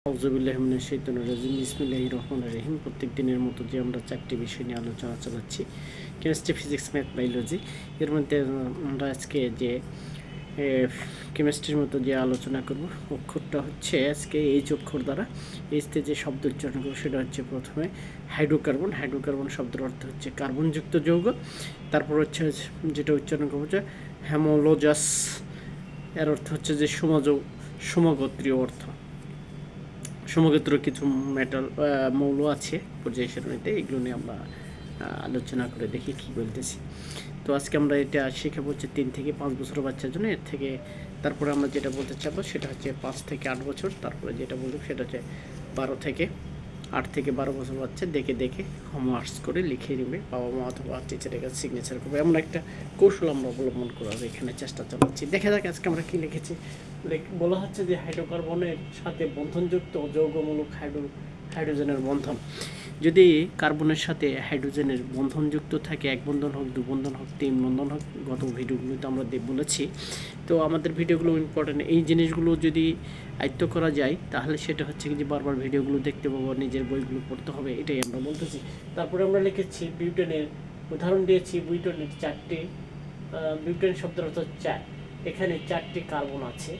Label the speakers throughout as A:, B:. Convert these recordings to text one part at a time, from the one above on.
A: আউযুবিল্লাহি মিনাশ শাইতানির রাজিম বিসমিল্লাহির রহমানির রহিম। প্রত্যেক দিনের মতো যে আমরা চারটি বিষয় নিয়ে আলোচনা চালাচ্ছি, কেমিস্ট্রি, ফিজিক্স, ম্যাথ, বায়োলজি। এর মধ্যে আমরা আজকে যে কেমিস্ট্রির মতো যে আলোচনা করব, অক্ষরটা হচ্ছে আজকে এইচ অক্ষর দ্বারা এইচতে যে শব্দ উচ্চারণ করব সেটা হচ্ছে প্রথমে হাইড্রোকার্বন। হাইড্রোকার্বন শব্দের অর্থ হচ্ছে কার্বনযুক্ত যৌগ। তারপর হচ্ছে যেটা উচ্চারণ করবো যে হ্যামোলোজাস, এর অর্থ হচ্ছে যে সমগোত্রীয় অর্থ। সমগোত্র কিছু মেটাল মৌল আছে পর্যায় সারণীতে, এগুলো নিয়ে আমরা আলোচনা করে দেখি কী বলতেছি। তো আজকে আমরা এটা শেখাবো হচ্ছে 3 থেকে 5 বছর বাচ্চার জন্য। এর থেকে তারপরে আমরা যেটা বলতে চাবো সেটা হচ্ছে 5 থেকে 8 বছর। তারপরে যেটা বলবো সেটা হচ্ছে 8 থেকে 12 বছর বাচ্চা দেখে দেখে হোমওয়ার্কস করে লিখে নেবে, বাবা মা অথবা টিচারের কাছে সিগনেচার করবে। আমরা একটা কৌশল আমরা অবলম্বন করার এখানে চেষ্টা চালাচ্ছি। দেখা যাক আজকে আমরা কী লিখেছি। বলা হচ্ছে যে হাইড্রোকার্বনের সাথে বন্ধনযুক্ত যৌগমূলক হাইড্রোজেনের বন্ধন। যদি কার্বনের সাথে হাইড্রোজেনের বন্ধনযুক্ত থাকে, এক বন্ধন হোক, 2 বন্ধন হোক, 3 বন্ধন হোক, গত ভিডিওগুলোতে আমরা বলেছি। তো আমাদের ভিডিওগুলো ইম্পর্টেন্ট, এই জিনিসগুলো যদি আয়ত্ত করা যায় তাহলে সেটা হচ্ছে কি যে বারবার ভিডিওগুলো দেখতে পাবো, নিজের বইগুলো পড়তে হবে, এটাই আমরা বলতেছি। তারপরে আমরা লিখেছি বিউটেনের উদাহরণ দিয়েছি। বিউটেনের 4টি বিউটেন শব্দের অর্থ 4। এখানে 4টি কার্বন আছে,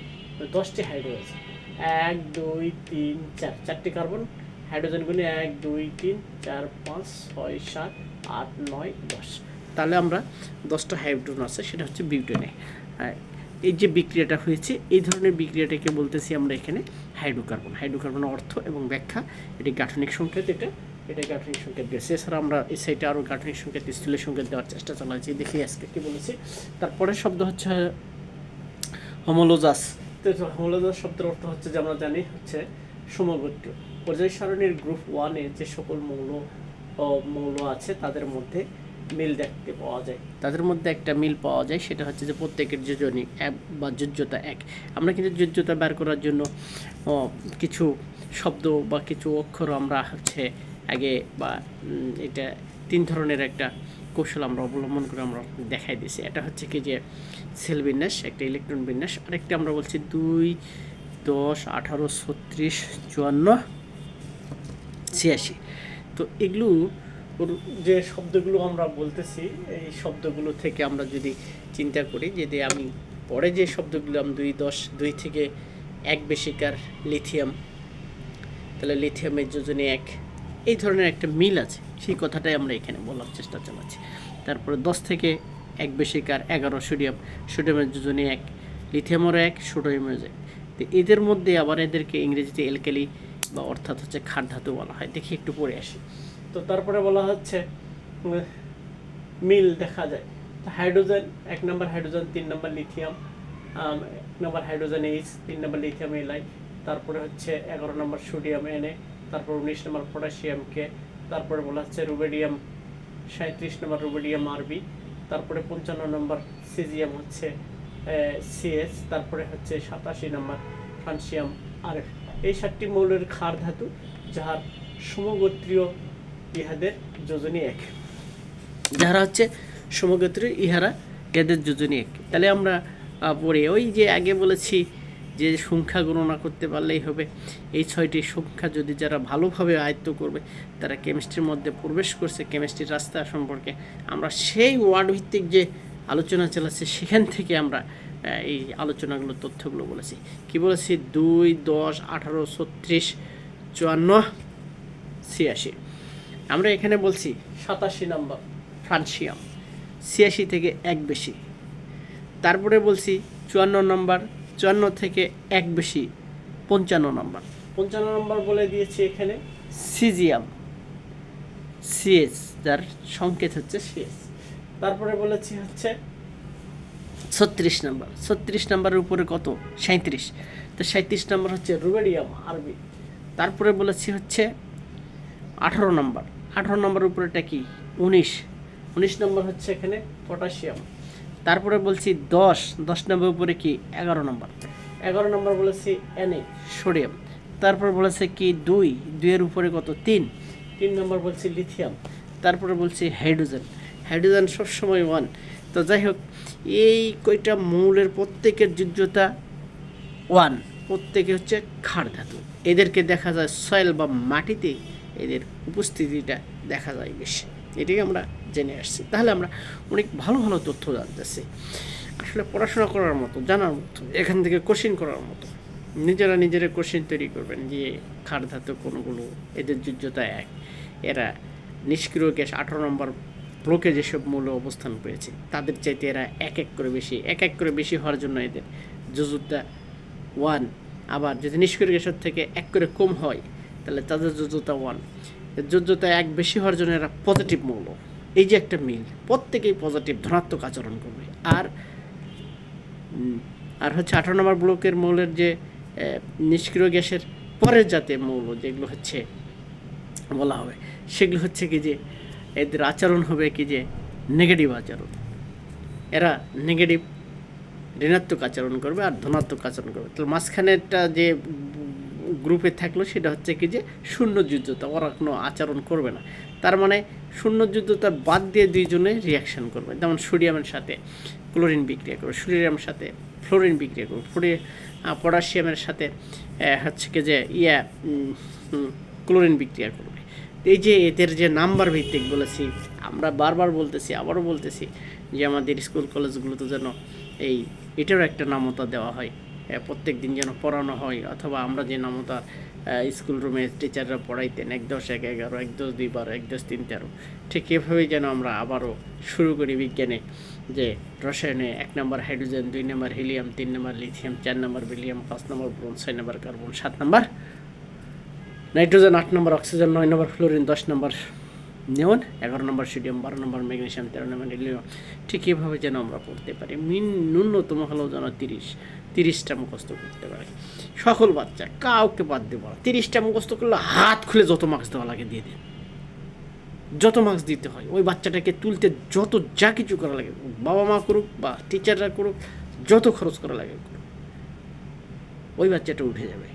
A: 10টি হাইড্রোজেন আছে। 1 2 3 4, 4টি কার্বন। হাইড্রোজেনগুলি 1 2 3 4 5 6 7 8 9 10। তাহলে আমরা 10টা হাইড্রোজেন আছে, সেটা হচ্ছে বিউটেনে। এই যে বিক্রিয়াটা হয়েছে, এই ধরনের বিক্রিয়াটাকে বলতেছি আমরা এখানে হাইড্রোকার্বন। হাইড্রোকার্বনের অর্থ এবং ব্যাখ্যা, এটি গাঠনিক সংকেত, এটা গাঠনিক সংকেত দিয়েছে। এছাড়া আমরা এই সাইটে আরও গাঠনিক সংকেত, স্থূলের সংকেত দেওয়ার চেষ্টা চালাচ্ছি। দেখি আজকে কী বলেছি। তারপরের শব্দ হচ্ছে হোমোলোজাস। তো হোমোলোজাস শব্দের অর্থ হচ্ছে যে আমরা জানি হচ্ছে সমগোত্র। পর্যায় সারণীর গ্রুপ 1-এ যে সকল মৌল আছে তাদের মধ্যে মিল দেখতে পাওয়া যায়। তাদের মধ্যে একটা মিল পাওয়া যায়, সেটা হচ্ছে যে প্রত্যেকের যোজনী বা যোজ্যতা 1। আমরা কিন্তু যোজ্যতা বের করার জন্য কিছু শব্দ বা কিছু অক্ষর আমরা হচ্ছে আগে বা এটা 3 ধরনের একটা কৌশল আমরা অবলম্বন করে আমরা দেখাই দিয়েছি। এটা হচ্ছে কি যে সেল বিন্যাস, একটা ইলেকট্রন বিন্যাস, আরেকটা আমরা বলছি 2 10 18 36 54 86। তো এগুলো যে শব্দগুলো আমরা বলতেছি, এই শব্দগুলো থেকে আমরা যদি চিন্তা করি, যদি আমি পরে যে শব্দগুলো 2 10 2 থেকে 1 বেশিকার লিথিয়াম, তাহলে লিথিয়ামের যোজনী 1, এই ধরনের একটা মিল আছে, সেই কথাটাই আমরা এখানে বলার চেষ্টা চালাচ্ছি। তারপরে 10 থেকে 1 বেশিকার 11 সোডিয়ামের যোজনী 1, লিথিয়ামের 1, সোডিয়ামের 1। তো এদের মধ্যে আবার এদেরকে ইংরেজিতে অ্যালকালি বা অর্থাৎ হচ্ছে ক্ষার ধাতু বলা হয়। দেখি একটু পরে আসি। তো তারপরে বলা হচ্ছে মিল দেখা যায়। তো হাইড্রোজেন 1 নম্বর হাইড্রোজেন, 3 নম্বর লিথিয়াম, 1 নম্বর হাইড্রোজেন এইচ, 3 নম্বর লিথিয়াম এলআই, তারপরে হচ্ছে 11 নম্বর সোডিয়াম এনএ, তারপর 19 নম্বর পটাশিয়াম কে, তারপরে বলা হচ্ছে রুবেডিয়াম 37 নম্বর রুবেডিয়াম আরবি, তারপরে 55 নম্বর সিজিয়াম হচ্ছে সিএস, তারপরে হচ্ছে 87 নম্বর ফ্রান্সিয়াম আরএফ। এই 7টি মৌলের ক্ষার ধাতু, যার সমগোত্রীয় ইহাদের যোজনী 1। যারা হচ্ছে সমগোত্রীয় ইহাদের যোজনী 1। তাহলে আমরা পড়ে ওই যে আগে বলেছি যে সংখ্যা গণনা করতে পারলেই হবে। এই 6টি সংখ্যা যদি যারা ভালোভাবে আয়ত্ত করবে, তারা কেমিস্ট্রির মধ্যে প্রবেশ করছে, কেমিস্ট্রির রাস্তা সম্পর্কে আমরা সেই ওয়ার্ড ভিত্তিক যে আলোচনা চালাচ্ছি সেখান থেকে আমরা এই আলোচনাগুলো, তথ্যগুলো বলেছি। কি বলেছি? 2 10 18 36 54 86। আমরা এখানে বলছি 87 নম্বর ফ্রান্সিয়াম, 86 থেকে 1 বেশি। তারপরে বলছি 54 নম্বর, 54 থেকে 1 বেশি 55 নম্বর। 55 নম্বর বলে দিয়েছি এখানে সিজিয়াম, সিএস, যার সংকেত হচ্ছে সিএস। তারপরে বলেছি হচ্ছে 36 নম্বর। 36 নম্বরের উপরে কত? 37। তো 37 নম্বর হচ্ছে রুবেডিয়াম আরবি। তারপরে বলেছি হচ্ছে 18 নম্বর। 18 নম্বরের উপরেটা কি? 19 নম্বর হচ্ছে এখানে পটাশিয়াম। তারপরে বলছি 10 নম্বরের উপরে কি? 11 নম্বর। 11 নম্বর বলেছি এনএ, সোডিয়াম। তারপর বলেছে কি 2 এর উপরে কত? 3 নম্বর বলছি লিথিয়াম। তারপরে বলছি হাইড্রোজেন সবসময় 1। তো যাই হোক, এই কয়টা মৌলের প্রত্যেকের যোজ্যতা 1। প্রত্যেকে হচ্ছে ক্ষার ধাতু। এদেরকে দেখা যায় সয়েল বা মাটিতে এদের উপস্থিতিটা দেখা যায় বেশি, এটাই আমরা জেনে আসছি। তাহলে আমরা অনেক ভালো ভালো তথ্য জানতেছি, আসলে পড়াশোনা করার মতো, জানার মতো, এখান থেকে কোশ্চেন করার মতো। নিজেরা কোশ্চেন তৈরি করবেন যে ক্ষার ধাতু কোনগুলো, এদের যোজ্যতা 1, এরা নিষ্ক্রিয় গ্যাস 18 নম্বর ব্লকে যেসব মৌল অবস্থান পেয়েছে তাদের চাইতে এরা এক এক করে বেশি হওয়ার জন্য এদের যোজ্যতা 1। আবার যদি নিষ্ক্রিয় গ্যাসের থেকে 1 করে কম হয় তাহলে তাদের যোজ্যতা 1। যোজ্যতা 1 বেশি হওয়ার জন্য এরা পজিটিভ মৌল। এই যে একটা মিল, প্রত্যেকেই পজিটিভ ধনাত্মক আচরণ করবে। আর হচ্ছে 18 নম্বর ব্লকের মৌলের যে নিষ্ক্রিয় গ্যাসের পরের জাতীয় মৌল যেগুলো হচ্ছে বলা হবে, সেগুলো হচ্ছে কি যে এদের আচরণ হবে কি যে নেগেটিভ আচরণ। এরা নেগেটিভ ঋণাত্মক আচরণ করবে আর ধনাত্মক আচরণ করবে। তো মাঝখানেরটা যে গ্রুপে থাকলো সেটা হচ্ছে কি যে শূন্য যোজ্যতা, ওরা কোনো আচরণ করবে না। তার মানে শূন্য যোজ্যতা বাদ দিয়ে দুইজনে রিয়াকশান করবে। যেমন সোডিয়ামের সাথে ক্লোরিন বিক্রিয়া করবে, সোডিয়ামের সাথে ফ্লোরিন বিক্রিয়া করবে, পটাশিয়ামের সাথে হচ্ছে কি যে ক্লোরিন বিক্রিয়া করবে। এই যে এদের যে নাম্বার ভিত্তিক বলেছি, আমরা বারবার বলতেছি, আবারও বলতেছি যে আমাদের স্কুল কলেজগুলোতে যেন এটারও একটা নামতা দেওয়া হয়, প্রত্যেক দিন যেন পড়ানো হয়, অথবা আমরা যে নামতা স্কুল রুমে টিচাররা পড়াইতেন 1 10 1 11, 1 10 2 12, 1 10 3 13, ঠিক এভাবেই যেন আমরা আবারও শুরু করি বিজ্ঞানে, যে রসায়নে 1 নম্বর হাইড্রোজেন, 2 নম্বর হিলিয়াম, 3 নম্বর লিথিয়াম, 4 নম্বর বেরিলিয়াম, 5 নম্বর ব্রোঞ্জ, 6 নম্বর কার্বন, 7 নম্বর নাইট্রোজেন, 8 নম্বর অক্সিজেন, 9 নম্বর ফ্লোরিন, 10 নম্বর নিয়ন, 11 নম্বর সোডিয়াম, 12 নম্বর ম্যাগনেসিয়াম, 13 নম্বর হিলিয়াম। ঠিক এভাবে যেন আমরা পড়তে পারি। ন্যূনতম হলেও যেন 30টা মুখস্থ করতে পারি সকল বাচ্চা, কাউকে বাদ দেবো না। 30টা মুখস্থ করলে হাত খুলে যত মার্কস দেওয়া লাগে দিয়ে দিন, যত মার্কস দিতে হয়। ওই বাচ্চাটাকে তুলতে যত যা কিছু করা লাগে, বাবা মা করুক বা টিচাররা করুক, যত খরচ করা লাগে করুক, ওই বাচ্চাটা উঠে যাবে।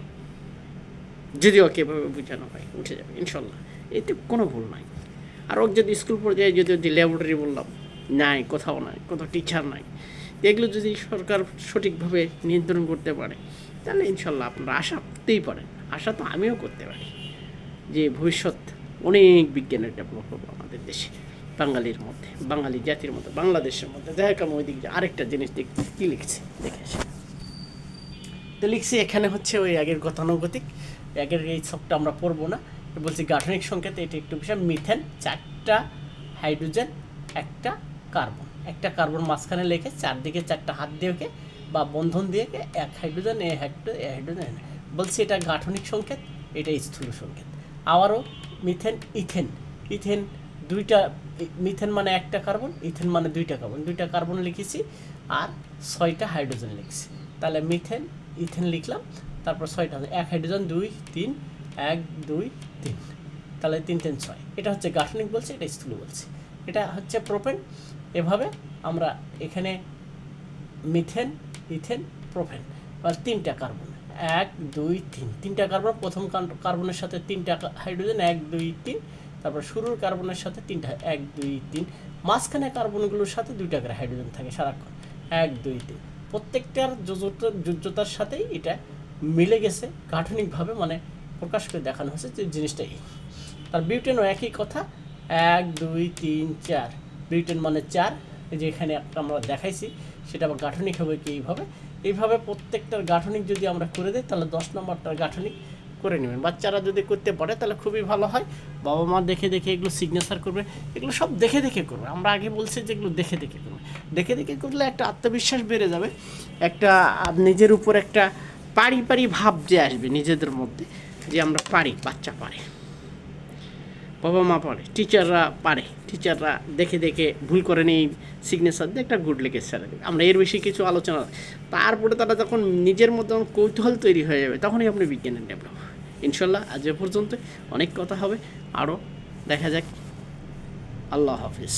A: যদি ওকে এভাবে বোঝানো হয় উঠে যাবে ইনশাল্লাহ, এতে কোনো ভুল নাই। আর ওকে যদি স্কুল পর্যায়ে যদি ল্যাবরেটরি বললাম নাই, কোথাও নাই, কোথাও টিচার নাই, এগুলো যদি সরকার সঠিকভাবে নিয়ন্ত্রণ করতে পারে তাহলে ইনশাল্লাহ আপনারা আশা করতেই পারেন, আশা তো আমিও করতে পারি যে ভবিষ্যৎ অনেক বিজ্ঞানের ডেভেলপ হবে আমাদের দেশে, বাঙালির মধ্যে, বাঙালি জাতির মধ্যে, বাংলাদেশের মধ্যে। দেখ আমি ওই দিক আরেকটা জিনিস দেখছি, কী লিখছে দেখে আসি। তো লিখছি এখানে হচ্ছে ওই আগের গতানুগতিক, আগের এই সবটা আমরা পড়বো না, বলছি গাঠনিক সংকেত। এটা একটু বিষয়, মিথেন 4টা হাইড্রোজেন 1টা কার্বন, 1টা কার্বন মাঝখানে লেখে 4 দিকে 4টা হাত দিয়ে বা বন্ধন দিয়ে 1 হাইড্রোজেন, এ হাইড্রোজেন বলছি। এটা গাঠনিক সংকেত, এটা স্থূল সংকেত। আবারও মিথেন, ইথেন 2টা, মিথেন মানে 1টা কার্বন, ইথেন মানে 2টা কার্বন, 2টা কার্বন লিখেছি আর 6টা হাইড্রোজেন লিখছি। তাহলে মিথেন, ইথেন লিখলাম, তারপর 6টা, 1 হাইড্রোজেন, 2 3, 1 2 3, তাহলে 3 3 6। এটা হচ্ছে গাঠনিক বলছে, এটা স্থূল বলছে। এটা হচ্ছে প্রোপেন। এভাবে আমরা এখানে মিথেন, ইথেন, প্রোপেন, বা 3টা কার্বন, 1 2 3, 3টা কার্বন, প্রথম কার্বনের সাথে 3টা হাইড্রোজেন, 1 2 3, তারপর শুরুর কার্বনের সাথে 3টা, 1 2 3, মাঝখানে কার্বনগুলোর সাথে 2টা করে হাইড্রোজেন থাকে সারাক্ষণ, 1 2 3। প্রত্যেকটার যোজ্যতার সাথেই এটা মিলে গেছে গাঠনিকভাবে, মানে প্রকাশ করে দেখানো হয়েছে যে জিনিসটা এই। আর বিউটেনও একই কথা, 1 2 3 4, বিউটেন মানে 4, যে এখানে আমরা দেখাইছি, সেটা আবার গাঠনিক হবে কি এইভাবে প্রত্যেকটার গাঠনিক যদি আমরা করে দিই তাহলে 10 নম্বরটার গাঠনিক করে নেবেন। বাচ্চারা যদি করতে পারে তাহলে খুবই ভালো হয়। বাবা মা দেখে এগুলো সিগনেচার করবে, এগুলো সব দেখে করবে। আমরা আগে বলছি যে এগুলো দেখে করবে, দেখে করলে একটা আত্মবিশ্বাস বেড়ে যাবে, একটা নিজের উপর একটা পারি ভাব যে আসবে নিজেদের মধ্যে, যে আমরা পারি, বাচ্চা পারে, বাবা মা পারে, টিচাররা পারে, টিচাররা দেখে ভুল করে নেই, সিগনেচার দিয়ে একটা গুড লিখে ছেড়ে দেবে। আমরা এর বেশি কিছু আলোচনা, তারপরে তারা যখন নিজের মধ্যে কৌতূহল তৈরি হয়ে যাবে তখনই আপনি বিজ্ঞানের ডেভেলপ। ইনশাল্লাহ আজ এ পর্যন্ত, অনেক কথা হবে, আরও দেখা যাক। আল্লাহ হাফিজ।